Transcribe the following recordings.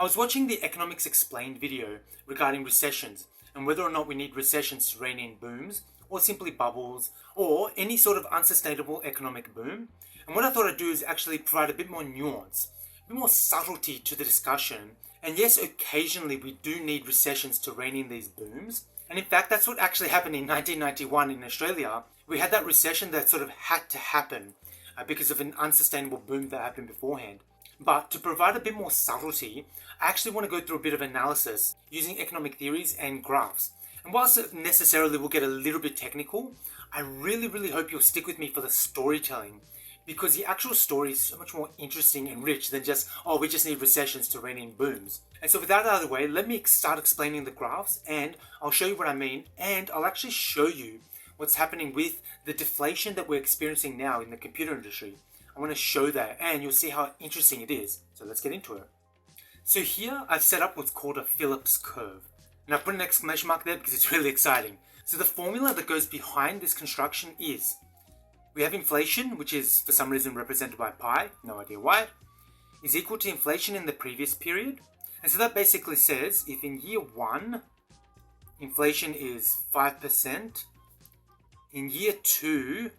I was watching the Economics Explained video regarding recessions and whether or not we need recessions to rein in booms or simply bubbles or any sort of unsustainable economic boom. And what I thought I'd do is actually provide a bit more nuance, a bit more subtlety to the discussion. And yes, occasionally we do need recessions to rein in these booms. And in fact, that's what actually happened in 1991 in Australia. We had that recession that sort of had to happen because of an unsustainable boom that happened beforehand. But to provide a bit more subtlety, I actually want to go through a bit of analysis using economic theories and graphs. And whilst it necessarily will get a little bit technical, I really hope you'll stick with me for the storytelling, because the actual story is so much more interesting and rich than just, oh, we just need recessions to rein in booms. And so with that out of the way, let me start explaining the graphs, and I'll show you what I mean, and I'll actually show you what's happening with the deflation that we're experiencing now in the computer industry. I want to show that, and you'll see how interesting it is. So let's get into it. So here I've set up what's called a Phillips curve. And I've put an exclamation mark there because it's really exciting. So the formula that goes behind this construction is, we have inflation, which is for some reason represented by pi, no idea why, is equal to inflation in the previous period. And so that basically says if in year 1, inflation is 5%, in year 2,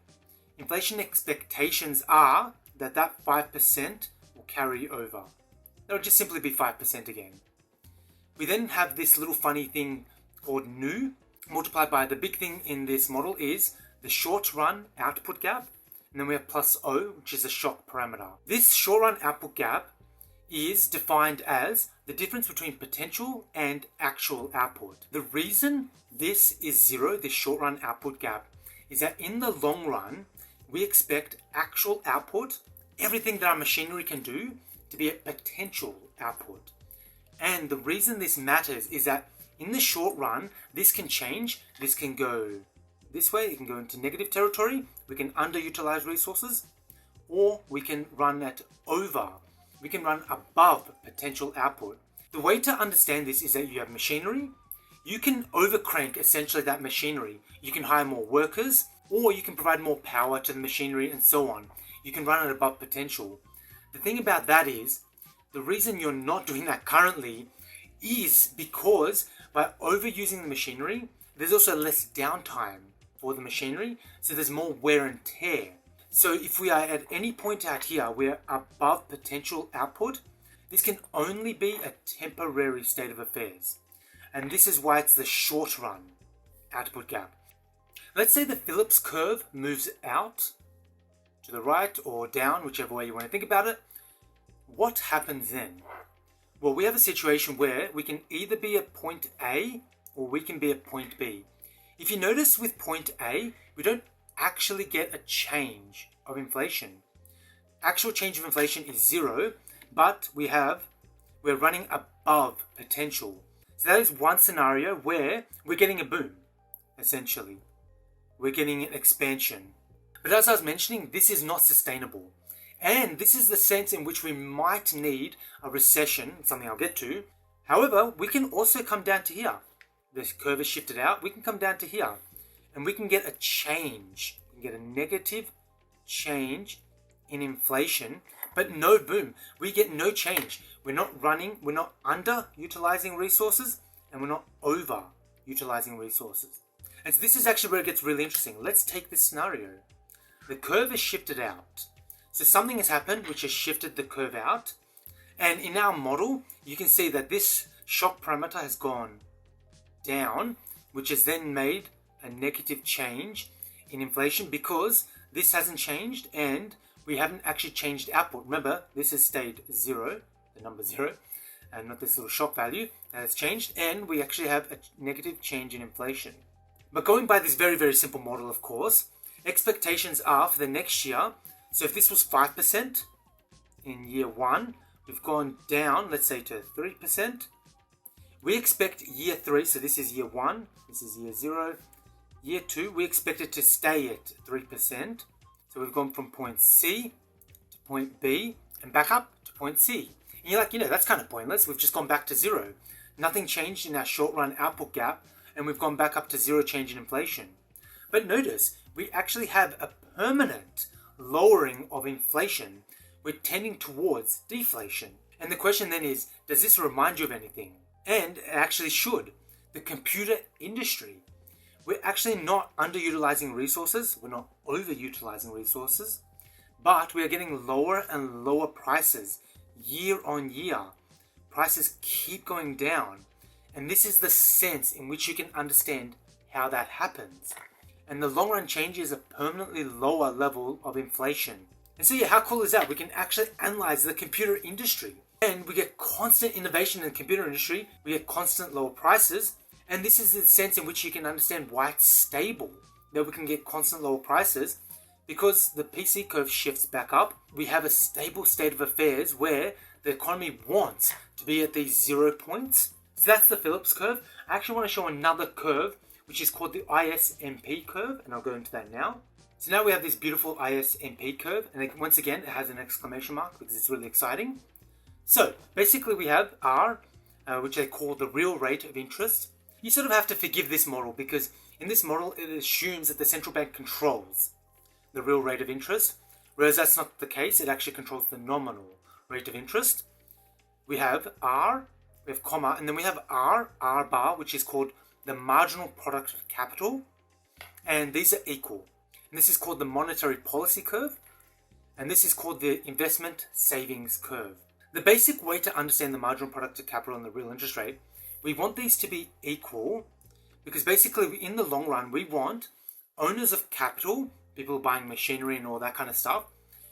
inflation expectations are that 5% will carry over. That'll just simply be 5% again. We then have this little funny thing called nu, multiplied by the big thing in this model is the short-run output gap, and then we have plus O, which is a shock parameter. This short-run output gap is defined as the difference between potential and actual output. The reason this is 0, this short-run output gap, is that in the long run, we expect actual output, everything that our machinery can do, to be at potential output. And the reason this matters is that in the short run, this can change. This can go this way, it can go into negative territory, we can underutilize resources, or we can run we can run above potential output. The way to understand this is that you have machinery, you can overcrank essentially that machinery. You can hire more workers, or you can provide more power to the machinery and so on. You can run it above potential. The thing about that is, the reason you're not doing that currently is because by overusing the machinery, there's also less downtime for the machinery, so there's more wear and tear. So if we are at any point out here, we're above potential output, this can only be a temporary state of affairs. And this is why it's the short run output gap. Let's say the Phillips curve moves out to the right or down, whichever way you want to think about it. What happens then? Well, we have a situation where we can either be at point A or we can be at point B. If you notice with point A, we don't actually get a change of inflation. Actual change of inflation is 0, but we're running above potential. So that is one scenario where we're getting a boom, essentially. We're getting an expansion. But as I was mentioning, this is not sustainable. And this is the sense in which we might need a recession, something I'll get to. However, we can also come down to here. This curve is shifted out. We can come down to here. And we can get a change. We can get a negative change in inflation, but no boom. We get no change. We're not underutilizing resources, and we're not overutilizing resources. And so this is actually where it gets really interesting. Let's take this scenario. The curve is shifted out. So something has happened which has shifted the curve out. And in our model, you can see that this shock parameter has gone down, which has then made a negative change in inflation because this hasn't changed and we haven't actually changed output. Remember, this has stayed 0, the number 0, and not this little shock value that has changed, and we actually have a negative change in inflation. But going by this very simple model, of course, expectations are for the next year. So if this was 5% in year 1, we've gone down, let's say, to 3%. We expect year 3, so this is year 1, this is year 0. Year 2, we expect it to stay at 3%. So we've gone from point C to point B and back up to point C. And you're like, that's kind of pointless. We've just gone back to 0. Nothing changed in our short-run output gap, and we've gone back up to 0 change in inflation. But notice, we actually have a permanent lowering of inflation. We're tending towards deflation. And the question then is, does this remind you of anything? And it actually should. The computer industry. We're actually not underutilizing resources, we're not overutilizing resources, but we are getting lower and lower prices year on year. Prices keep going down. And this is the sense in which you can understand how that happens. And the long run change is a permanently lower level of inflation. And so yeah, how cool is that? We can actually analyze the computer industry. And we get constant innovation in the computer industry. We get constant lower prices. And this is the sense in which you can understand why it's stable. That we can get constant lower prices because the PC curve shifts back up. We have a stable state of affairs where the economy wants to be at these 0 points. So that's the Phillips curve. I actually want to show another curve, which is called the ISMP curve, and I'll go into that now. So now we have this beautiful ISMP curve, and once again, it has an exclamation mark because it's really exciting. So basically we have R, which they call the real rate of interest. You sort of have to forgive this model because in this model, it assumes that the central bank controls the real rate of interest, whereas that's not the case. It actually controls the nominal rate of interest. We have R, we have comma, and then we have R bar, which is called the marginal product of capital, and these are equal. And this is called the monetary policy curve, and this is called the investment savings curve. The basic way to understand the marginal product of capital and the real interest rate, we want these to be equal because basically in the long run, we want owners of capital, people buying machinery and all that kind of stuff,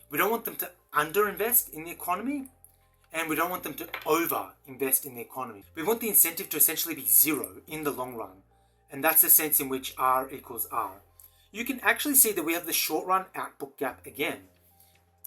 we don't want them to underinvest in the economy, and we don't want them to over-invest in the economy. We want the incentive to essentially be zero in the long run. And that's the sense in which R equals R. You can actually see that we have the short-run output gap again.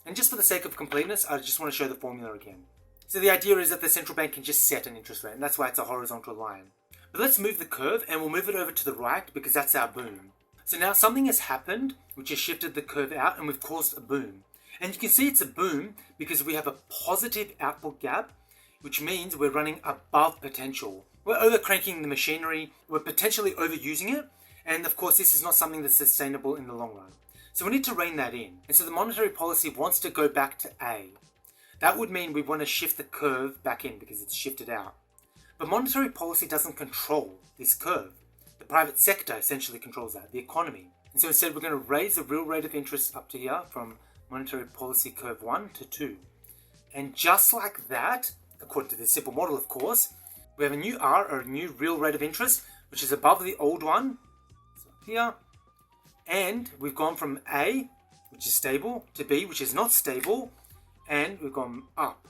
And just for the sake of completeness, I just want to show the formula again. So the idea is that the central bank can just set an interest rate, and that's why it's a horizontal line. But let's move the curve, and we'll move it over to the right because that's our boom. So now something has happened, which has shifted the curve out, and we've caused a boom. And you can see it's a boom because we have a positive output gap, which means we're running above potential. We're overcranking the machinery, we're potentially overusing it, and of course this is not something that's sustainable in the long run. So we need to rein that in. And so the monetary policy wants to go back to A. That would mean we want to shift the curve back in because it's shifted out. But monetary policy doesn't control this curve. The private sector essentially controls that, the economy. And so instead we're going to raise the real rate of interest up to here from monetary policy curve 1 to 2. And just like that, according to this simple model of course, we have a new R, or a new real rate of interest, which is above the old one, so up here, and we've gone from A, which is stable, to B, which is not stable, and we've gone up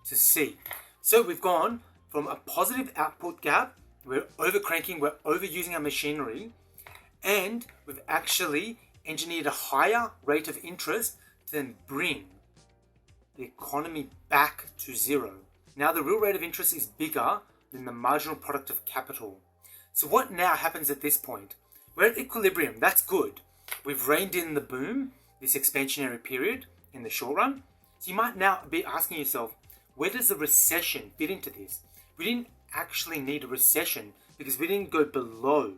to C. So we've gone from a positive output gap, we're overcranking, we're overusing our machinery, and we've actually engineered a higher rate of interest to then bring the economy back to zero. Now the real rate of interest is bigger than the marginal product of capital. So what now happens at this point? We're at equilibrium, that's good. We've reined in the boom, this expansionary period in the short run. So you might now be asking yourself, where does the recession fit into this? We didn't actually need a recession because we didn't go below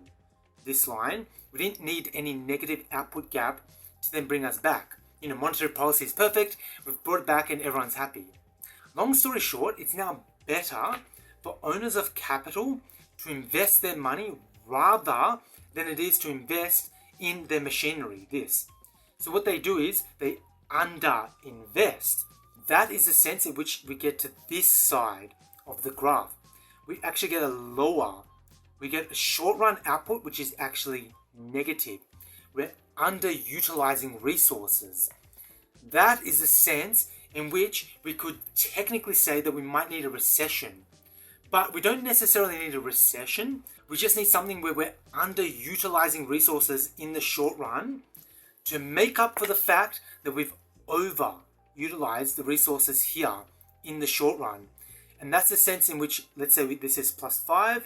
this line. We didn't need any negative output gap to then bring us back. Monetary policy is perfect, we've brought it back and everyone's happy. Long story short, it's now better for owners of capital to invest their money rather than it is to invest in their machinery, this. So what they do is they under-invest. That is the sense in which we get to this side of the graph. We actually get we get a short-run output which is actually negative. We're underutilizing resources. That is the sense in which we could technically say that we might need a recession. But we don't necessarily need a recession. We just need something where we're underutilizing resources in the short run to make up for the fact that we've overutilized the resources here in the short run. And that's the sense in which, let's say this is +5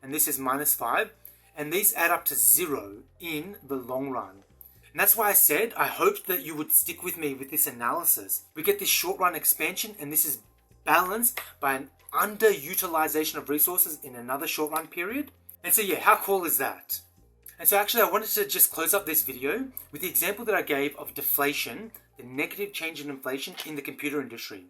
and this is -5, and these add up to 0 in the long run. And that's why I said I hoped that you would stick with me with this analysis. We get this short run expansion, and this is balanced by an underutilization of resources in another short run period. And so yeah, how cool is that? And so actually I wanted to just close up this video with the example that I gave of deflation, the negative change in inflation in the computer industry.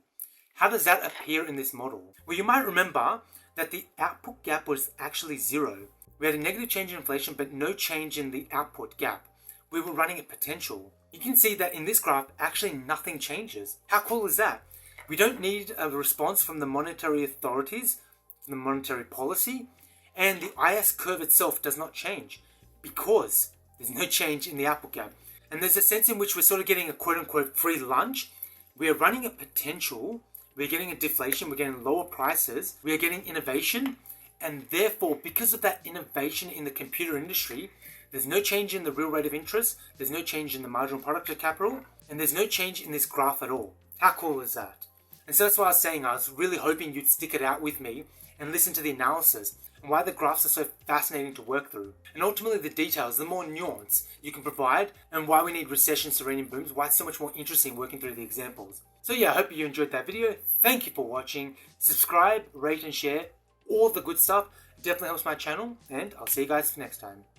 How does that appear in this model? Well, you might remember that the output gap was actually zero. We had a negative change in inflation, but no change in the output gap. We were running at potential. You can see that in this graph, actually nothing changes. How cool is that? We don't need a response from the monetary authorities, from the monetary policy, and the IS curve itself does not change because there's no change in the output gap. And there's a sense in which we're sort of getting a quote-unquote free lunch. We are running at potential. We're getting a deflation. We're getting lower prices. We are getting innovation. And therefore, because of that innovation in the computer industry, there's no change in the real rate of interest. There's no change in the marginal product of capital. And there's no change in this graph at all. How cool is that? And so that's why I was saying I was really hoping you'd stick it out with me and listen to the analysis and why the graphs are so fascinating to work through. And ultimately the details, the more nuance you can provide and why we need recessions to rein in booms, why it's so much more interesting working through the examples. So yeah, I hope you enjoyed that video. Thank you for watching. Subscribe, rate and share, all the good stuff. It definitely helps my channel, and I'll see you guys next time.